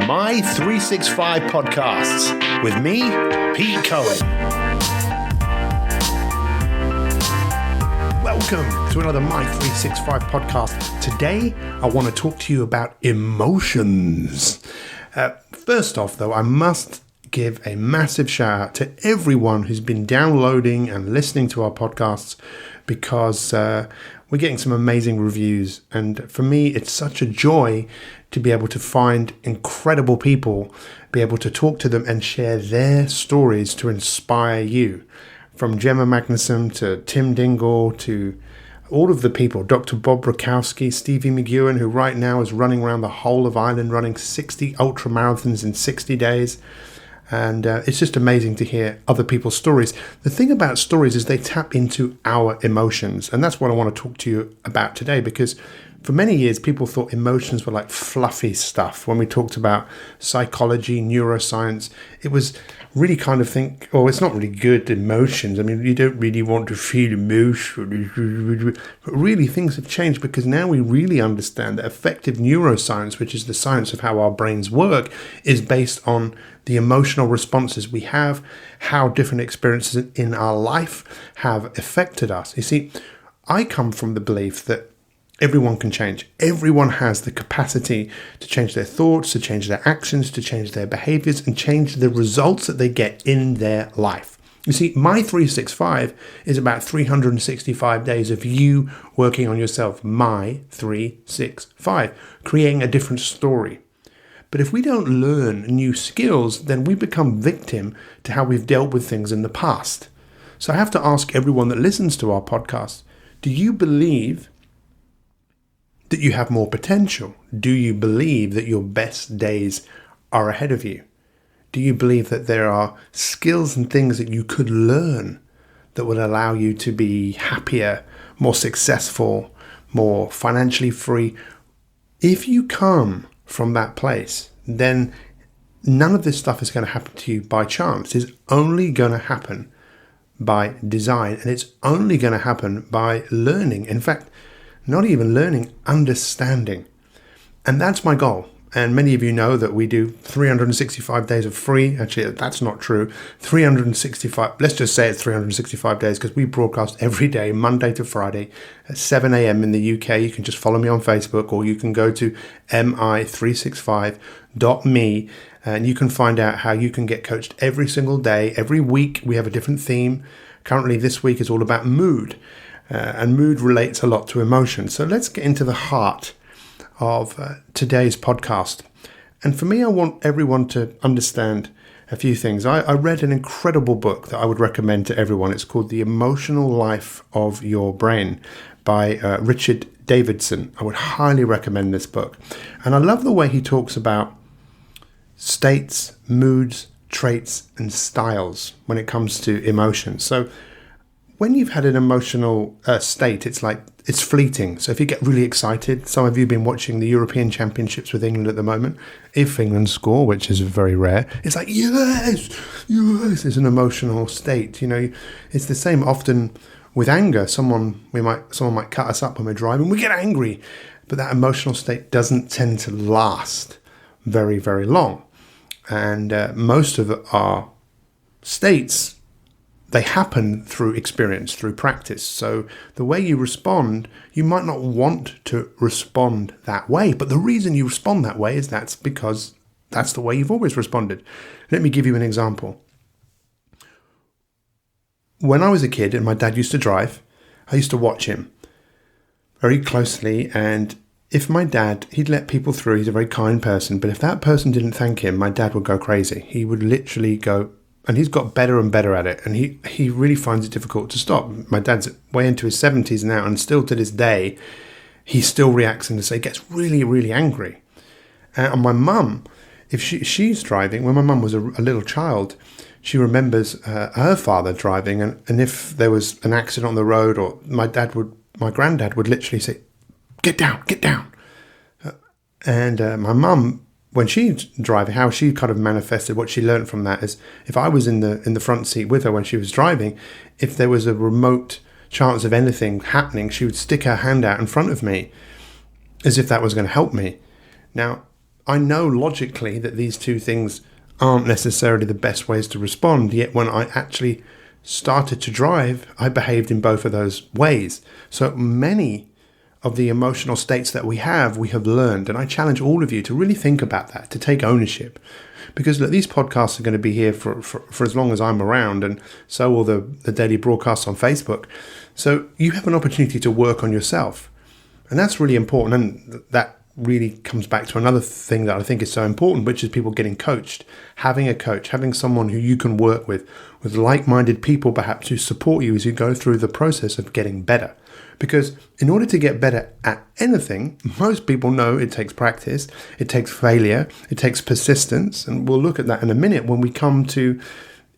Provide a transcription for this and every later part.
Mi365 Podcasts with me, Pete Cohen. Welcome to another Mi365 podcast. Today, I want to talk to you about emotions. First off, though, I must give a massive shout out to everyone who's been downloading and listening to our podcasts because we're getting some amazing reviews. And for me, it's such a joy to be able to find incredible people, be able to talk to them and share their stories to inspire you. From Gemma Magnuson to Tim Dingle to all of the people, Dr. Bob Rakowski, Stevie McEwen, who right now is running around the whole of Ireland, running 60 ultra marathons in 60 days. And it's just amazing to hear other people's stories. The thing about stories is they tap into our emotions. And that's what I want to talk to you about today, because for many years, people thought emotions were like fluffy stuff. When we talked about psychology, neuroscience, it was really kind of think, oh, it's not really good, emotions. I mean, you don't really want to feel emotion. But really, things have changed because now we really understand that effective neuroscience, which is the science of how our brains work, is based on the emotional responses we have, how different experiences in our life have affected us. You see, I come from the belief that everyone can change. Everyone has the capacity to change their thoughts, to change their actions, to change their behaviors, and change the results that they get in their life. You see, Mi365 is about 365 days of you working on yourself. Mi365, creating a different story. But if we don't learn new skills, then we become victim to how we've dealt with things in the past. So I have to ask everyone that listens to our podcast, do you believe that you have more potential? Do you believe that your best days are ahead of you? Do you believe that there are skills and things that you could learn that would allow you to be happier, more successful, more financially free? If you come from that place, then none of this stuff is going to happen to you by chance. It's only going to happen by design, and it's only going to happen by learning. In fact, not even learning, understanding. And that's my goal. And many of you know that we do 365 days of free. Actually, that's not true. 365, let's just say it's 365 days because we broadcast every day, Monday to Friday at 7 a.m. in the UK. You can just follow me on Facebook, or you can go to mi365.me and you can find out how you can get coached every single day. Every week we have a different theme. Currently this week is all about mood. And mood relates a lot to emotion. So let's get into the heart of today's podcast. And for me, I want everyone to understand a few things. I read an incredible book that I would recommend to everyone. It's called The Emotional Life of Your Brain by Richard Davidson. I would highly recommend this book. And I love the way he talks about states, moods, traits, and styles when it comes to emotions. So when you've had an emotional state, it's fleeting. So if you get really excited, some of you have been watching the European Championships with England at the moment. If England score, which is very rare, it's like, yes, it's an emotional state. You know, it's the same often with anger. Someone might cut us up when we're driving. We get angry, but that emotional state doesn't tend to last very, very long. And most of our states, they happen through experience, through practice. So the way you respond, you might not want to respond that way. But the reason you respond that way is that's because that's the way you've always responded. Let me give you an example. When I was a kid and my dad used to drive, I used to watch him very closely. And if my dad, he'd let people through, he's a very kind person. But if that person didn't thank him, my dad would go crazy. He would literally go. And he's got better and better at it. And he really finds it difficult to stop. My dad's way into his 70s now. And still to this day, he still reacts and gets really, really angry. And my mum, if she's driving, when my mum was a little child, she remembers her father driving. And if there was an accident on the road, or my granddad would literally say, get down. And my mum, when she's driving, how she kind of manifested what she learned from that is, if I was in the front seat with her when she was driving, if there was a remote chance of anything happening, she would stick her hand out in front of me as if that was going to help me. Now, I know logically that these two things aren't necessarily the best ways to respond, yet when I actually started to drive, I behaved in both of those ways. So many of the emotional states that we have learned, and I challenge all of you to really think about that, to take ownership. Because look, these podcasts are going to be here for as long as I'm around, and so will the daily broadcasts on Facebook. So you have an opportunity to work on yourself. And that's really important, and that really comes back to another thing that I think is so important, which is people getting coached. Having a coach, having someone who you can work with like-minded people perhaps who support you as you go through the process of getting better. Because in order to get better at anything, most people know it takes practice, it takes failure, it takes persistence, and we'll look at that in a minute when we come to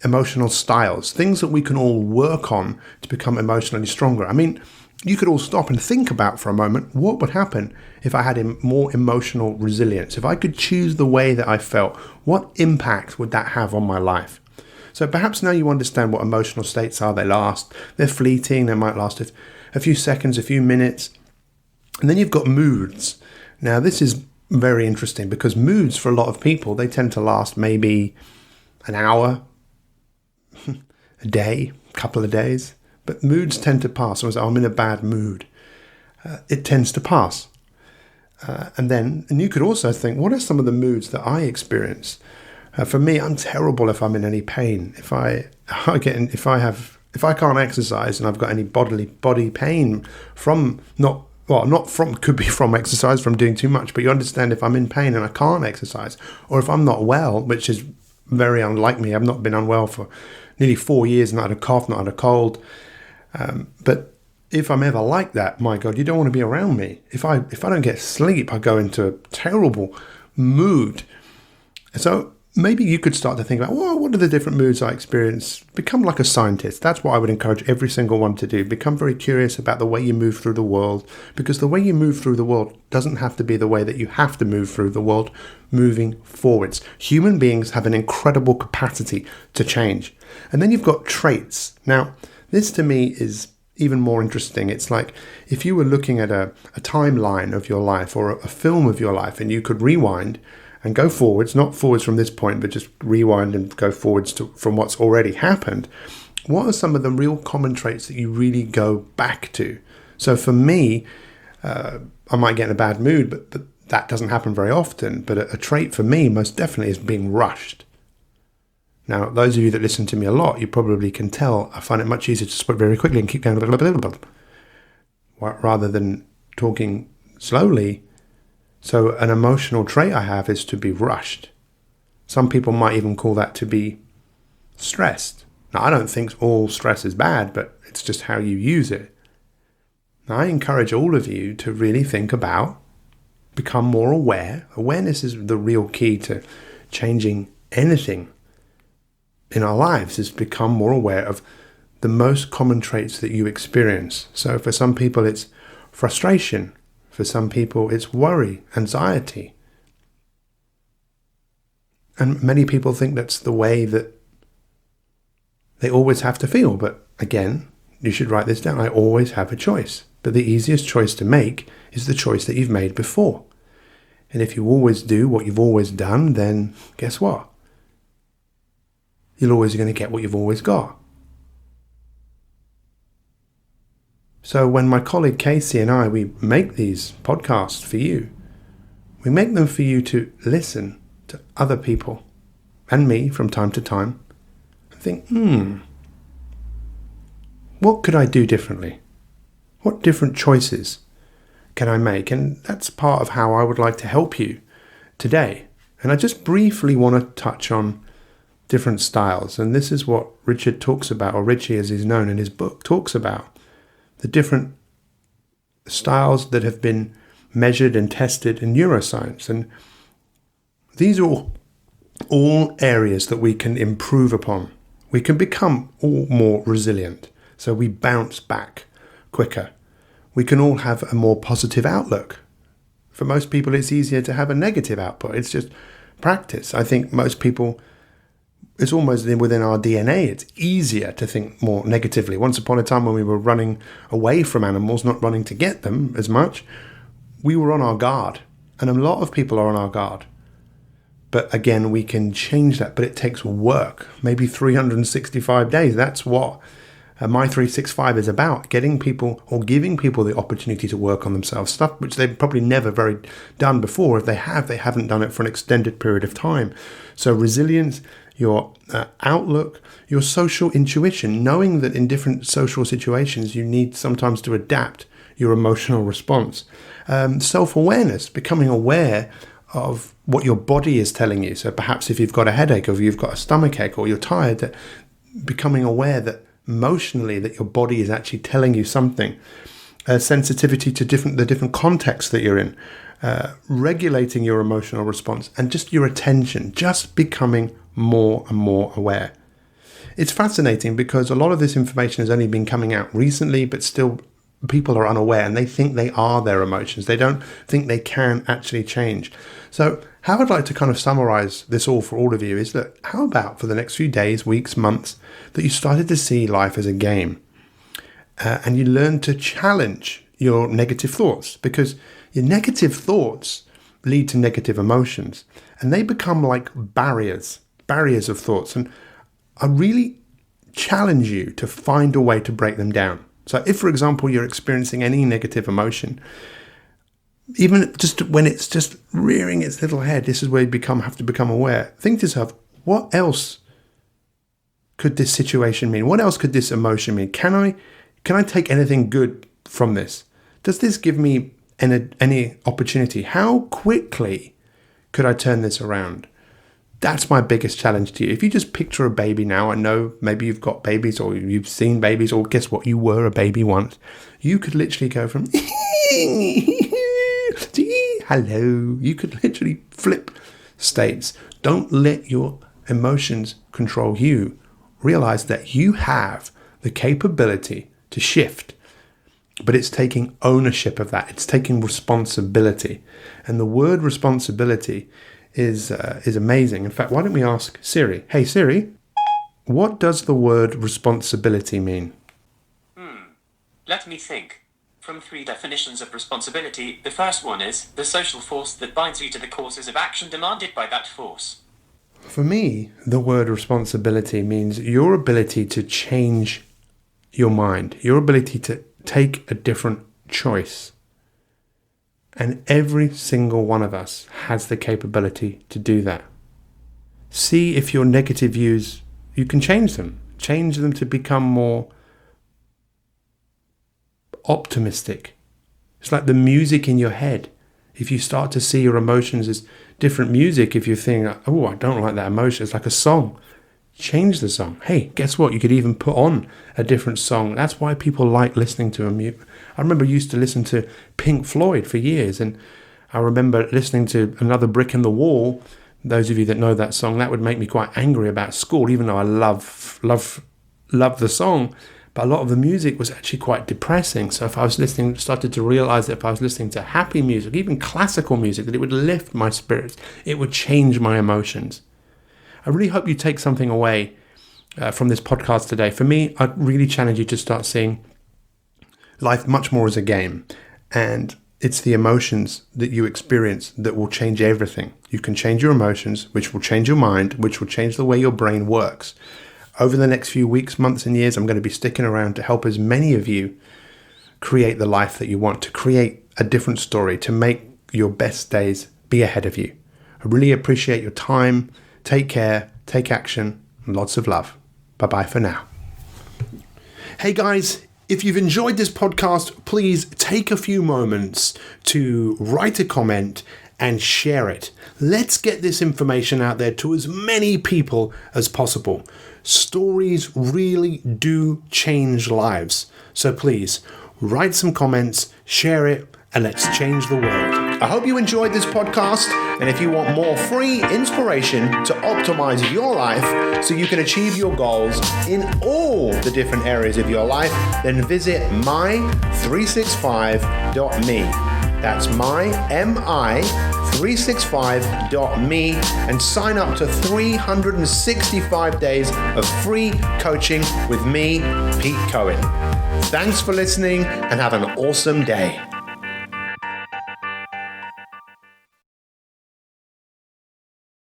emotional styles, things that we can all work on to become emotionally stronger. I mean, you could all stop and think about for a moment, what would happen if I had more emotional resilience? If I could choose the way that I felt, what impact would that have on my life? So perhaps now you understand what emotional states are. They're fleeting, they might last a few seconds, a few minutes. And then you've got moods. Now this is very interesting because moods for a lot of people, they tend to last maybe an hour, a day, a couple of days. But moods tend to pass. So I'm in a bad mood. It tends to pass. And you could also think, what are some of the moods that I experience? For me, I'm terrible if I'm in any pain. If I can't exercise and I've got any body pain could be from exercise, from doing too much. But you understand, if I'm in pain and I can't exercise, or if I'm not well, which is very unlike me. I've not been unwell for nearly 4 years, not had a cough, not had a cold. But if I'm ever like that, my God, you don't want to be around me. If I don't get sleep, I go into a terrible mood. So maybe you could start to think about, well, what are the different moods I experience? Become like a scientist. That's what I would encourage every single one to do. Become very curious about the way you move through the world, because the way you move through the world doesn't have to be the way that you have to move through the world moving forwards. Human beings have an incredible capacity to change. And then you've got traits. Now, this to me is even more interesting. It's like if you were looking at a timeline of your life or a film of your life, and you could rewind and go forwards, not forwards from this point, but just rewind and go forwards from what's already happened. What are some of the real common traits that you really go back to? So for me, I might get in a bad mood, but that doesn't happen very often. But a trait for me most definitely is being rushed. Now, those of you that listen to me a lot, you probably can tell I find it much easier to speak very quickly and keep going rather than talking slowly. So an emotional trait I have is to be rushed. Some people might even call that to be stressed. Now, I don't think all stress is bad, but it's just how you use it. Now, I encourage all of you to really think about, become more aware. Awareness is the real key to changing anything in our lives, is become more aware of the most common traits that you experience. So for some people, it's frustration. For some people, it's worry, anxiety. And many people think that's the way that they always have to feel. But again, you should write this down. I always have a choice. But the easiest choice to make is the choice that you've made before. And if you always do what you've always done, then guess what? You're always going to get what you've always got. So when my colleague Casey and I, we make these podcasts for you, we make them for you to listen to other people and me from time to time and think, what could I do differently? What different choices can I make? And that's part of how I would like to help you today. And I just briefly want to touch on different styles. And this is what Richard talks about, or Richie as he's known in his book, talks about. The different styles that have been measured and tested in neuroscience. And these are all areas that we can improve upon. We can become all more resilient. So we bounce back quicker. We can all have a more positive outlook. For most people, it's easier to have a negative output. It's just practice. I think most people, it's almost within our DNA. It's easier to think more negatively. Once upon a time when we were running away from animals, not running to get them as much, we were on our guard. And a lot of people are on our guard. But again, we can change that, but it takes work, maybe 365 days. That's what Mi365 is about, getting people or giving people the opportunity to work on themselves, stuff which they've probably never done before. If they have, they haven't done it for an extended period of time. So resilience, your outlook, your social intuition, knowing that in different social situations, you need sometimes to adapt your emotional response. Self-awareness, becoming aware of what your body is telling you. So perhaps if you've got a headache or if you've got a stomach ache or you're tired, that becoming aware that emotionally that your body is actually telling you something. Sensitivity to the different contexts that you're in. Regulating your emotional response and just your attention, just becoming more and more aware. It's fascinating because a lot of this information has only been coming out recently, but still people are unaware and they think they are their emotions. They don't think they can actually change. So how I'd like to kind of summarize this all for all of you is that how about for the next few days, weeks, months, that you started to see life as a game and you learn to challenge your negative thoughts, because your negative thoughts lead to negative emotions and they become like barriers of thoughts. And I really challenge you to find a way to break them down. So if, for example, you're experiencing any negative emotion, even just when it's just rearing its little head, this is where you have to become aware. Think to yourself, what else could this situation mean? What else could this emotion mean? Can I take anything good from this? Does this give me any opportunity? How quickly could I turn this around? That's my biggest challenge to you. If you just picture a baby now, I know maybe you've got babies or you've seen babies, or guess what, you were a baby once. You could literally go from hello. You could literally flip states. Don't let your emotions control you. Realize that you have the capability to shift, but it's taking ownership of that. It's taking responsibility. And the word responsibility is amazing. In fact, why don't we ask Siri? Hey Siri, what does the word responsibility mean? Let me think. From 3 definitions of responsibility, the first one is the social force that binds you to the courses of action demanded by that force. For me, the word responsibility means your ability to change your mind, your ability to take a different choice. And every single one of us has the capability to do that. See if your negative views, you can change them to become more optimistic. It's like the music in your head. If you start to see your emotions as different music, if you think, oh, I don't like that emotion, it's like a song, change the song. Hey, guess what? You could even put on a different song. That's why people like listening to I remember I used to listen to Pink Floyd for years, and I remember listening to Another Brick in the Wall. Those of you that know that song, that would make me quite angry about school, even though I love the song. But a lot of the music was actually quite depressing. So if I was started to realize that if I was listening to happy music, even classical music, that it would lift my spirits. It would change my emotions. I really hope you take something away from this podcast today. For me, I'd really challenge you to start seeing life much more as a game. And it's the emotions that you experience that will change everything. You can change your emotions, which will change your mind, which will change the way your brain works. Over the next few weeks, months and years, I'm going to be sticking around to help as many of you create the life that you want, to create a different story, to make your best days be ahead of you. I really appreciate your time. Take care, take action, and lots of love. Bye-bye for now. Hey guys, if you've enjoyed this podcast, please take a few moments to write a comment and share it. Let's get this information out there to as many people as possible. Stories really do change lives. So please, write some comments, share it, and let's change the world. I hope you enjoyed this podcast, and if you want more free inspiration to optimize your life so you can achieve your goals in all the different areas of your life, then visit mi365.me. That's mi365.me and sign up to 365 days of free coaching with me, Pete Cohen. Thanks for listening and have an awesome day.